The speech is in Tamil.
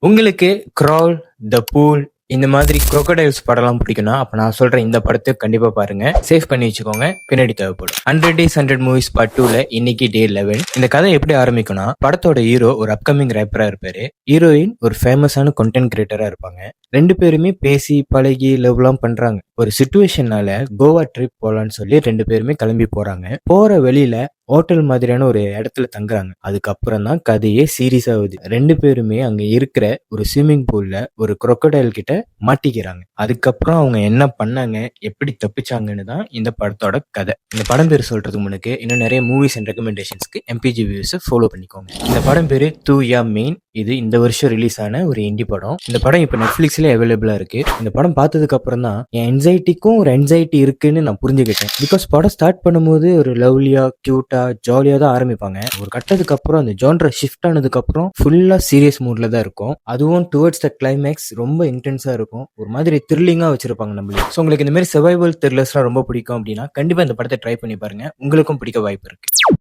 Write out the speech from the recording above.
உங்களுக்கு கிரால், த பூல் இந்த மாதிரி crocodiles படம்லாம் பிடிக்கும்னா, அப்ப நான் சொல்ற இந்த படத்தை கண்டிப்பா பாருங்க. சேவ் பண்ணி வச்சுக்கோங்க. பின்னாடி தேவைப்படும். 100 Days 100 Movies பார்ட் 2ல இன்னைக்கு டே 11. இந்த கதை எப்படி ஆரம்பிக்கும்னா, படத்தோட ஹீரோ ஒரு அப்கமிங் ரேப்பரா இருப்பாரு. ஹீரோயின் ஒரு ஃபேமஸான கண்டென்ட் கிரியேட்டரா இருப்பாங்க. 2 பேருமே பேசி பழகி லவ்லாம் பண்றாங்க. ஒரு சிச்சுவேஷனால கோவா ட்ரிப் போலான்னு சொல்லி 2 பேருமே கிளம்பி போறாங்க. போற வழியில ஹோட்டல் மாதிரியான ஒரு இடத்துல தங்குறாங்க. அதுக்கப்புறம் தான் கதையே சீரியஸ் ஆகுது. 2 பேருமே அங்க இருக்கிற ஒரு ஸ்விம்மிங் பூல்ல ஒரு crocodile கிட்ட மாட்டிக்கிறாங்க. அதுக்கப்புறம் அவங்க என்ன பண்ணாங்க, எப்படி தப்பிச்சாங்கன்னு தான் இந்த படத்தோட கதை. இந்த படம் பேர் சொல்றதுக்கு முன்னுக்கு இன்னும் நிறைய மூவிஸ் அண்ட் ரெக்கமெண்டேஷன்ஸ்க்கு MPG வியூஸ் ஃபாலோ பண்ணிக்கோங்க. இந்த படம் பேரு தூ யா மெயின். இது இந்த வருஷம் ரிலீஸ் ஆன ஒரு இண்டி படம். இந்த படம் இப்போ நெட்ஃபிளிக்ஸ்ல அவைலபிளா இருக்கு. இந்த படம் பார்த்ததுக்கு அப்புறம் தான் என் என்சைட்டிக்கும் ஒரு என்சைட்டி இருக்குன்னு நான் புரிஞ்சுக்கிட்டேன். பிகாஸ் படம் ஸ்டார்ட் பண்ணும்போது ஒரு லவ்லியா கியூட்டா ஜாலியா தான் ஆரம்பிப்பாங்க. ஒரு கட்டத்துக்கு அப்புறம் அந்த ஜான்ர ஷிஃப்ட் ஆனதுக்கு அப்புறம் ஃபுல்லா சீரியஸ் மூட்ல தான் இருக்கும். அதுவும் டுவர்ட்ஸ் த கிளைமேக்ஸ் ரொம்ப இன்டென்ஸா இருக்கும். ஒரு மாதிரி த்ரில்லிங்கா வச்சிருப்பாங்க நம்மளுக்கு. ஸோ உங்களுக்கு இந்த மாதிரி சர்வைவல் த்ரில்லர்ஸ்லாம் ரொம்ப பிடிக்கும் அப்படின்னா கண்டிப்பா இந்த படத்தை ட்ரை பண்ணி பாருங்க. உங்களுக்கும் பிடிக்க வாய்ப்பு இருக்கு.